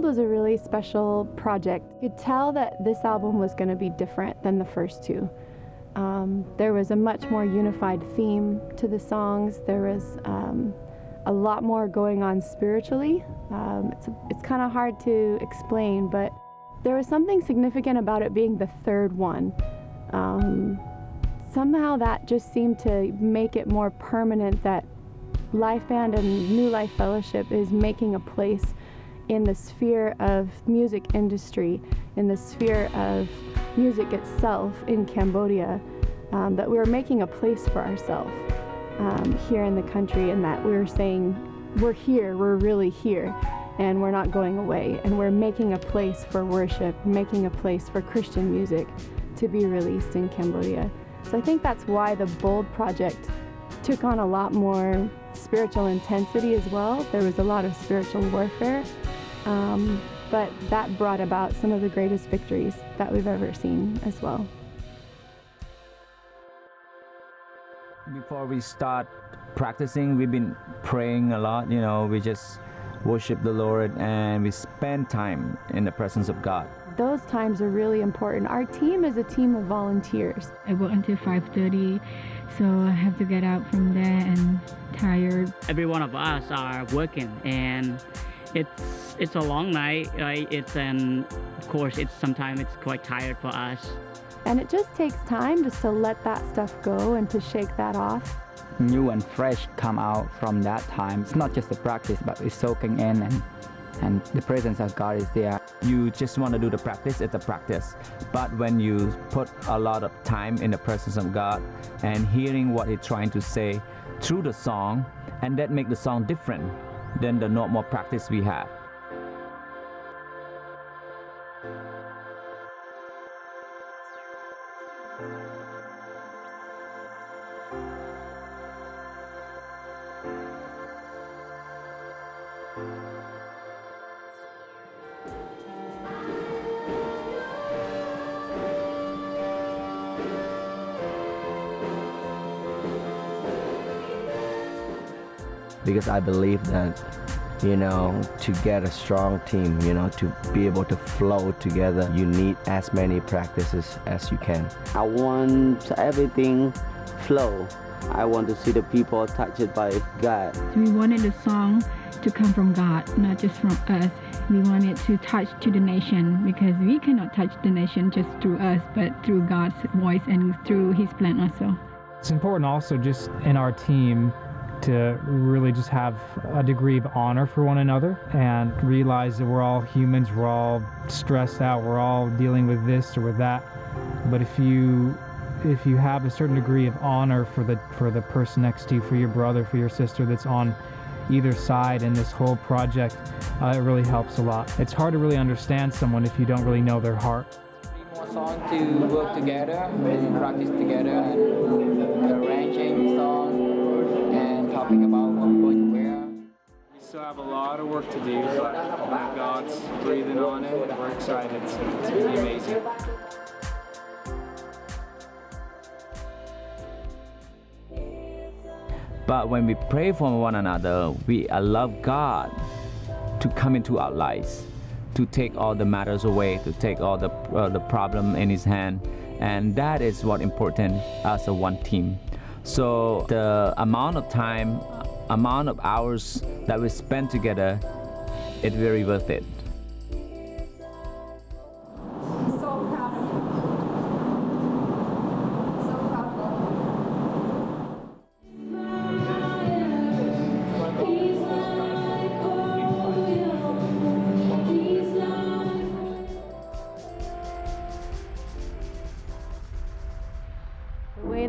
was a really special project. You could tell that this album was going to be different than the first two. There was a much more unified theme to the songs. There was a lot more going on spiritually. It's kind of hard to explain, but there was something significant about it being the third one. Somehow that just seemed to make it more permanent that Life Band and New Life Fellowship is making a place in the sphere of music industry, in the sphere of music itself in Cambodia, that we were making a place for ourselves here in the country, and that we were saying, we're here, we're really here, and we're not going away, and we're making a place for worship, making a place for Christian music to be released in Cambodia. So I think that's why the Bold project took on a lot more spiritual intensity as well. There was a lot of spiritual warfare, but that brought about some of the greatest victories that we've ever seen as well. Before we start practicing, we've been praying a lot. We just worship the Lord and we spend time in the presence of God. Those times are really important. Our team is a team of volunteers. I work until 5:30, so I have to get out from there and tired. Every one of us are working, and it's a long night, right? Of course, sometimes it's quite tired for us. And it just takes time just to let that stuff go and to shake that off. New and fresh come out from that time. It's not just a practice, but it's soaking in, and the presence of God is there. You just want to do the practice, it's a practice. But when you put a lot of time in the presence of God and hearing what He's trying to say through the song, and that make the song different than the normal practice we have. Because I believe that, to get a strong team, to be able to flow together, you need as many practices as you can. I want everything flow. I want to see the people touched by God. We wanted the song to come from God, not just from us. We wanted to touch to the nation, because we cannot touch the nation just through us, but through God's voice and through His plan also. It's important also just in our team to really just have a degree of honor for one another and realize that we're all humans, we're all stressed out, we're all dealing with this or with that. But if you have a certain degree of honor for the person next to you, for your brother, for your sister that's on either side in this whole project, it really helps a lot. It's hard to really understand someone if you don't really know their heart. More songs to work together and practice together, and arranging songs and talking about what we're going to wear. We still have a lot of work to do, but God's breathing on it. We're excited, so it's going to be amazing. But when we pray for one another, we allow God to come into our lives, to take all the matters away, to take all the problem in His hand, and that is what important as a one team. So the amount of time, amount of hours that we spend together, it's very worth it.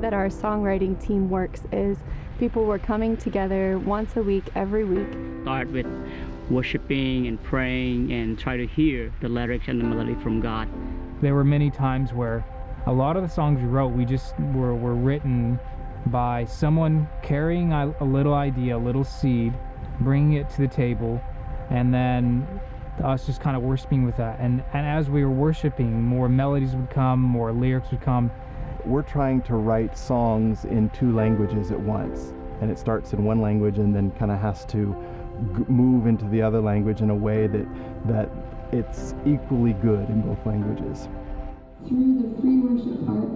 That our songwriting team works is people were coming together once a week, every week. Start with worshiping and praying and try to hear the lyrics and the melody from God. There were many times where a lot of the songs we wrote, we just were written by someone carrying a little idea, a little seed, bringing it to the table, and then us just kind of worshiping with that. And as we were worshiping, more melodies would come, more lyrics would come. We're trying to write songs in two languages at once, and it starts in one language and then kind of has to move into the other language in a way that it's equally good in both languages. Through the free worship part,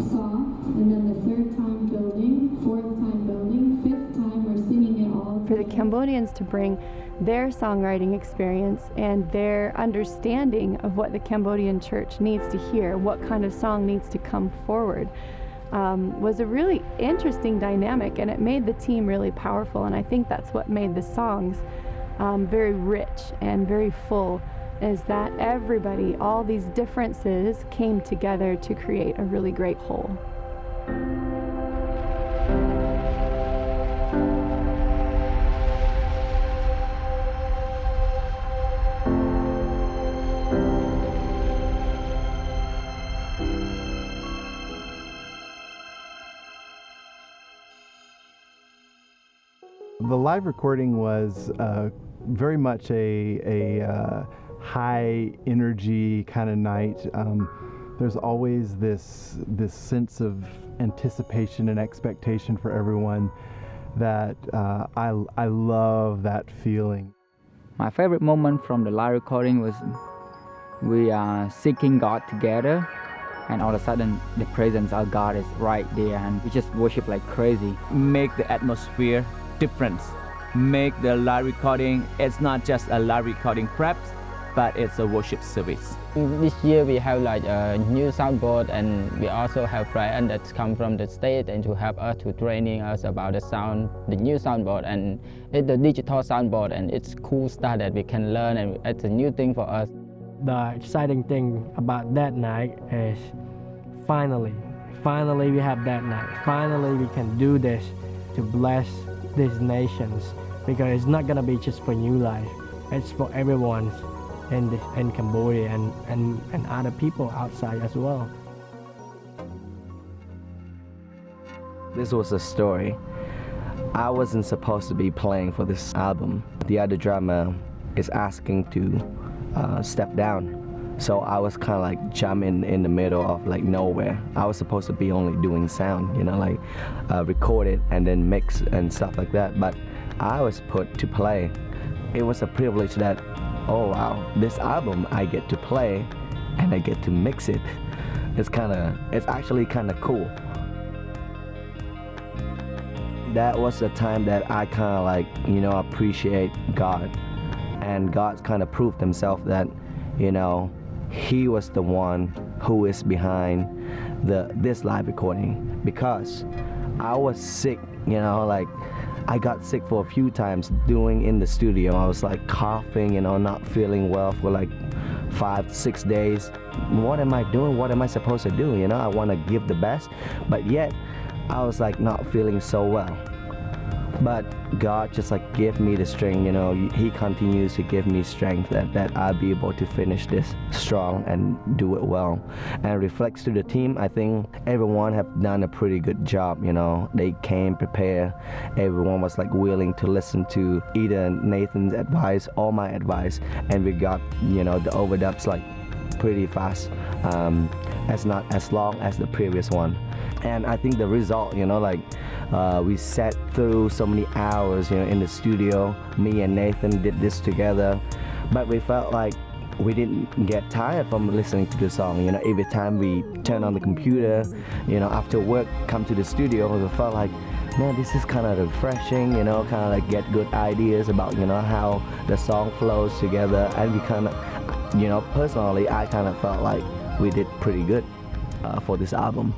soft, and then the third time building, fourth time building, fifth time we're singing it all. For the Cambodians to bring their songwriting experience and their understanding of what the Cambodian church needs to hear, what kind of song needs to come forward, was a really interesting dynamic, and it made the team really powerful. And I think that's what made the songs very rich and very full, is that everybody, all these differences came together to create a really great whole. The live recording was very much a high energy kind of night. There's always this sense of anticipation and expectation for everyone that I love that feeling. My favorite moment from the live recording was we are seeking God together, and all of a sudden the presence of God is right there, and we just worship like crazy. Make the atmosphere difference. Make the live recording, it's not just a live recording prep, but it's a worship service. This year we have like a new soundboard, and we also have friends that come from the States and to help us to training us about the sound, the new soundboard, and it's the digital soundboard, and it's cool stuff that we can learn, and it's a new thing for us. The exciting thing about that night is finally we have that night. Finally we can do this to bless these nations, because it's not gonna be just for New Life, it's for everyone in Cambodia and other people outside as well. This was a story. I wasn't supposed to be playing for this album. The other drummer is asking to step down. So I was kind of like jumping in the middle of like nowhere. I was supposed to be only doing sound, you know, like record it and then mix and stuff like that. But I was put to play. It was a privilege that, oh wow, this album I get to play and I get to mix it. It's actually kind of cool. That was the time that I kind of like, you know, appreciate God. And God's kind of proved himself that, you know, he was the one who is behind this live recording, because I was sick, you know, like I got sick for a few times doing in the studio. I was like coughing, you know, not feeling well for like 5-6 days. What am I doing? What am I supposed to do? You know, I want to give the best, but yet I was like not feeling so well. But God just like gave me the strength, you know, he continues to give me strength that I'll be able to finish this strong and do it well. And reflects to the team, I think everyone have done a pretty good job, you know. They came prepared. Everyone was like willing to listen to either Nathan's advice or my advice, and we got, you know, the overdubs like pretty fast, not as long as the previous one. And I think the result, you know, like we sat through so many hours, you know, in the studio. Me and Nathan did this together, but we felt like we didn't get tired from listening to the song. You know, every time we turn on the computer, you know, after work, come to the studio, we felt like, man, this is kind of refreshing, you know, kind of like get good ideas about, you know, how the song flows together. And we kind of, you know, personally, I kind of felt like we did pretty good for this album.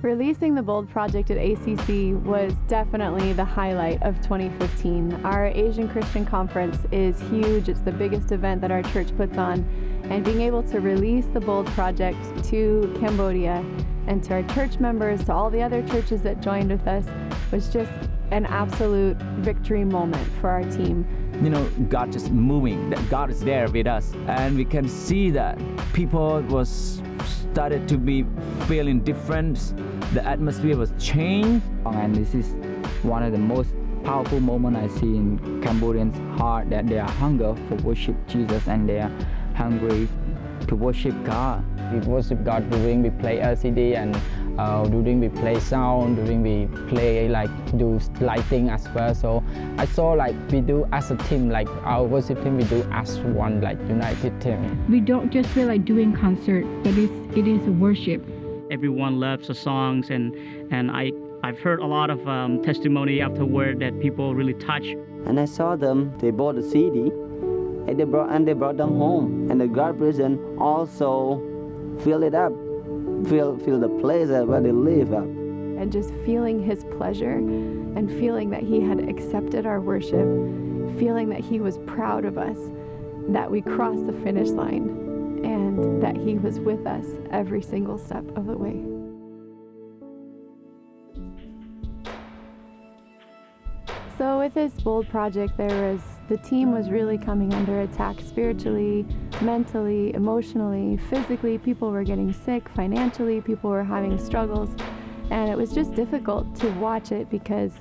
Releasing the Bold project at ACC was definitely the highlight of 2015. Our Asian Christian Conference is huge. It's the biggest event that our church puts on. And being able to release the Bold project to Cambodia and to our church members, to all the other churches that joined with us, was just an absolute victory moment for our team. You know, God just moving, that God is there with us. And we can see that people was started to be feeling different. The atmosphere was changed. And this is one of the most powerful moments I see in Cambodians' heart, that they are hunger for worship Jesus and they are hungry to worship God. We worship God during we play LCD, and during we play sound, during we play like do lighting as well. So I saw like we do as a team, like our worship team, we do as one, like united team. We don't just feel like doing concert, but it is worship. Everyone loves the songs, and I've heard a lot of testimony afterward that people really touch. And I saw them, they bought a CD, and they brought them home. And the God presence also fill it up, fill the place where they live up. And just feeling his pleasure and feeling that he had accepted our worship, feeling that he was proud of us, that we crossed the finish line, and that he was with us every single step of the way. So with this bold project, the team was really coming under attack spiritually, mentally, emotionally, physically. People were getting sick, financially, people were having struggles, and it was just difficult to watch it because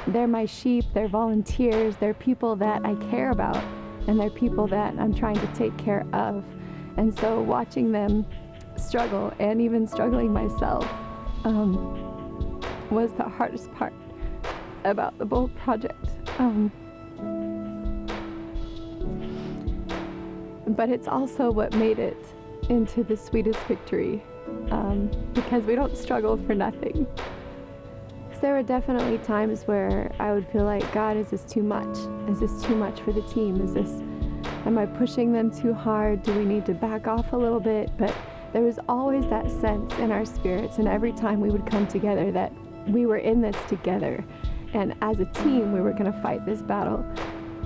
they're my sheep, they're volunteers, they're people that I care about, and they're people that I'm trying to take care of. And so watching them struggle, and even struggling myself, was the hardest part about the Bold project. But it's also what made it into the sweetest victory, because we don't struggle for nothing. There were definitely times where I would feel like, God, is this too much? Is this too much for the team? Am I pushing them too hard? Do we need to back off a little bit? But there was always that sense in our spirits, and every time we would come together, that we were in this together. And as a team, we were going to fight this battle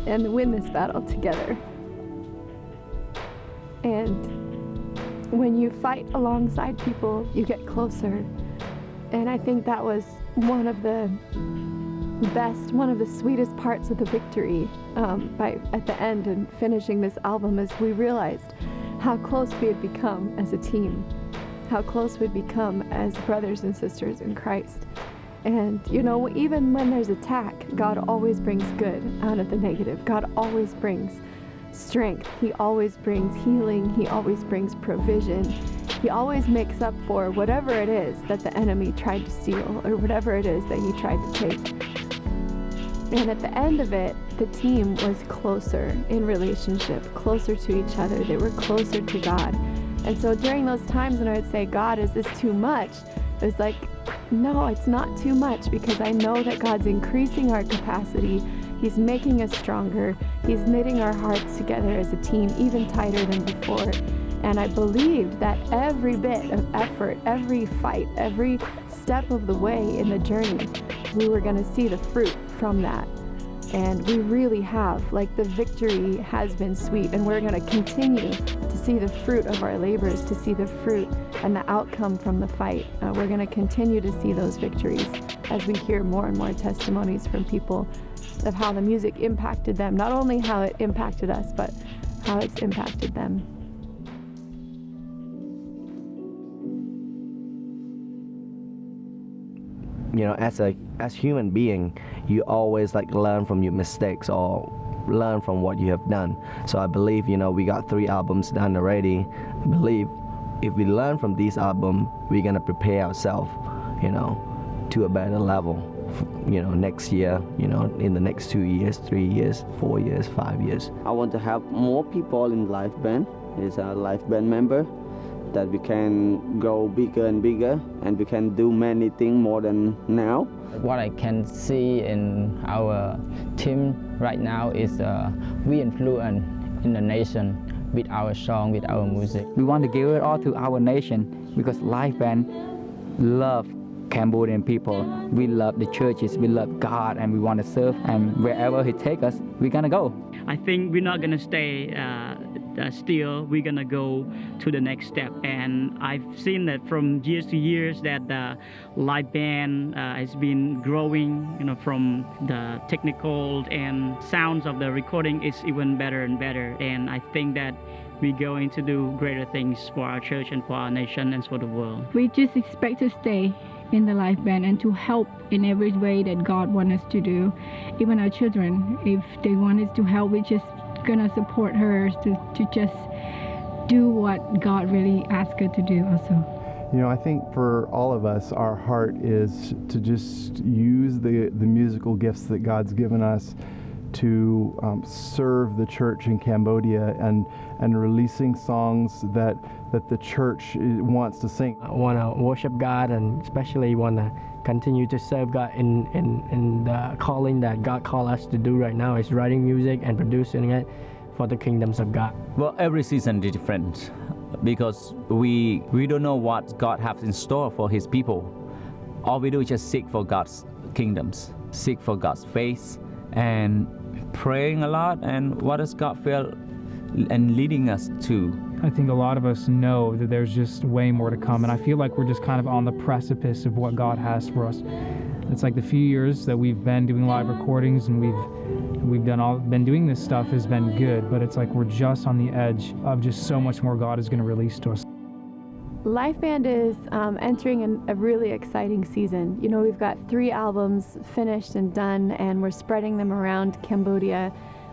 and win this battle together. And when you fight alongside people, you get closer. And I think that was one of the best, one of the sweetest parts of the victory at the end and finishing this album, is we realized how close we had become as a team, how close we'd become as brothers and sisters in Christ. And you know, even when there's attack, God always brings good out of the negative. God always brings strength. He always brings healing. He always brings provision. He always makes up for whatever it is that the enemy tried to steal, or whatever it is that he tried to take. And at the end of it, the team was closer in relationship, closer to each other. They were closer to God. And so during those times when I would say, God, is this too much? It was like, no, it's not too much, because I know that God's increasing our capacity. He's making us stronger. He's knitting our hearts together as a team, even tighter than before. And I believed that every bit of effort, every fight, every step of the way in the journey, we were going to see the fruit from that. And we really have. Like, the victory has been sweet, and we're going to continue to see the fruit of our labors, to see the fruit and the outcome from the fight. We're going to continue to see those victories as we hear more and more testimonies from people of how the music impacted them, not only how it impacted us, but how it's impacted them. You know, as human being, you always like learn from your mistakes or learn from what you have done. So I believe, you know, we got 3 albums done already. I believe if we learn from these albums, we're gonna prepare ourselves, you know, to a better level, you know, next year, you know, in the next 2 years, 3 years, 4 years, 5 years. I want to have more people in live band, as a live band member, that we can grow bigger and bigger, and we can do many things more than now. What I can see in our team right now is we influence in the nation with our song, with our music. We want to give it all to our nation, because live band love Cambodian people. We love the churches, we love God, and we want to serve, and wherever He takes us, we're gonna go. I think we're not gonna stay still. We're gonna go to the next step, and I've seen that from years to years that the live band has been growing. You know, from the technical and sounds of the recording is even better and better, and I think that we're going to do greater things for our church and for our nation and for the world. We just expect to stay in the live band and to help in every way that God wants us to do. Even our children, if they want us to help, we're just gonna support her to just do what God really asked her to do also. You know, I think for all of us, our heart is to just use the musical gifts that God's given us to serve the church in Cambodia and releasing songs that the church wants to sing. I want to worship God, and especially want to continue to serve God in the calling that God called us to do right now, is writing music and producing it for the kingdoms of God. Well, every season is different because we don't know what God has in store for His people. All we do is just seek for God's kingdoms, seek for God's face, and praying a lot. And what does God feel and leading us to? I think a lot of us know that there's just way more to come, and I feel like we're just kind of on the precipice of what God has for us. It's like the few years that we've been doing live recordings and we've been doing this stuff has been good, but it's like we're just on the edge of just so much more God is going to release to us. Live Band is entering a really exciting season. You know, we've got 3 albums finished and done, and we're spreading them around Cambodia.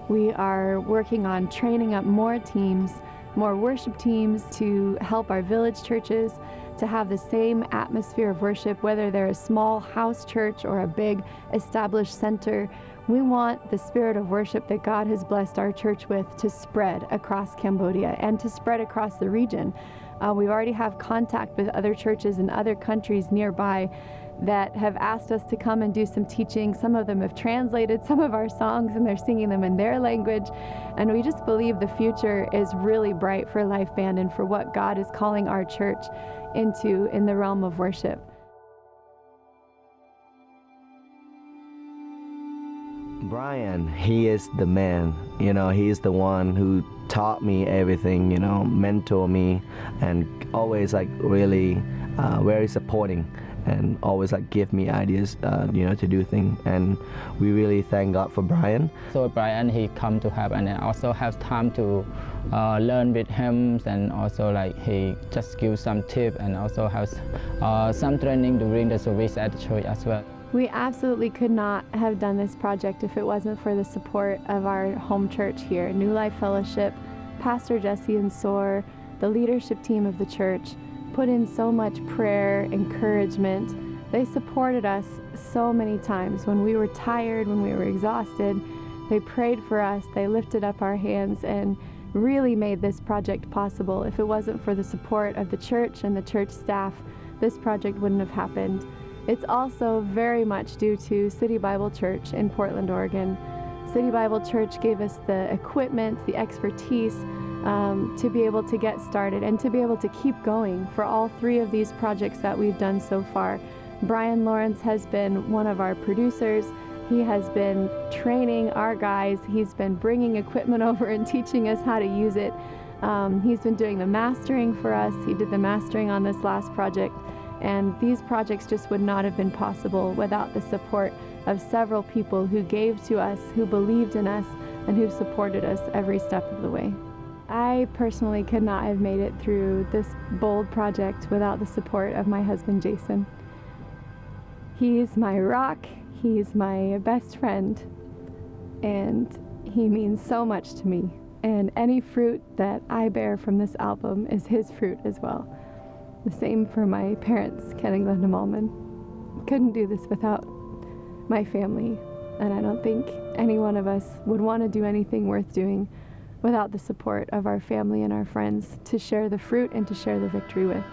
We are working on training up more teams, more worship teams to help our village churches to have the same atmosphere of worship, whether they're a small house church or a big established center. We want the spirit of worship that God has blessed our church with to spread across Cambodia and to spread across the region. We already have contact with other churches in other countries nearby that have asked us to come and do some teaching. Some of them have translated some of our songs and they're singing them in their language. And we just believe the future is really bright for Life Band and for what God is calling our church into in the realm of worship. Brian, he is the man. You know, he is the one who taught me everything, you know, mentor me, and always like really very supporting, and always like give me ideas, you know, to do things. And we really thank God for Brian. So Brian, he come to help, and I also have time to learn with him, and also like he just give some tip, and also has some training during the service at the church as well. We absolutely could not have done this project if it wasn't for the support of our home church here, New Life Fellowship, Pastor Jesse and Soar, the leadership team of the church, put in so much prayer, encouragement. They supported us so many times when we were tired, when we were exhausted. They prayed for us, they lifted up our hands, and really made this project possible. If it wasn't for the support of the church and the church staff, this project wouldn't have happened. It's also very much due to City Bible Church in Portland, Oregon. City Bible Church gave us the equipment, the expertise to be able to get started and to be able to keep going for all 3 of these projects that we've done so far. Brian Lawrence has been one of our producers. He has been training our guys. He's been bringing equipment over and teaching us how to use it. He's been doing the mastering for us. He did the mastering on this last project. And these projects just would not have been possible without the support of several people who gave to us, who believed in us, and who supported us every step of the way. I personally could not have made it through this bold project without the support of my husband, Jason. He's my rock, he's my best friend, and he means so much to me. And any fruit that I bear from this album is his fruit as well. The same for my parents, Ken and Glenda Malman. Couldn't do this without my family, and I don't think any one of us would want to do anything worth doing without the support of our family and our friends to share the fruit and to share the victory with.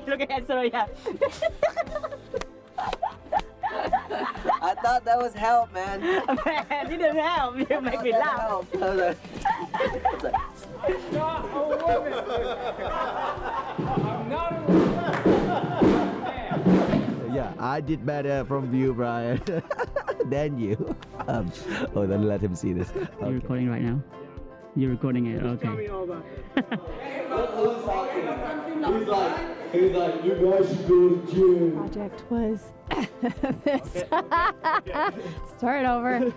looking at Soraya. I thought that was help, man. Man, you didn't help. You make me laugh. I'm not a woman. I'm not a woman. Yeah, I did better from you, Brian, than you. Then let him see this. Okay. You're recording right now? You're recording it, okay. Tell me all about it. He's like, you guys should go to gym. Project was this. Start over.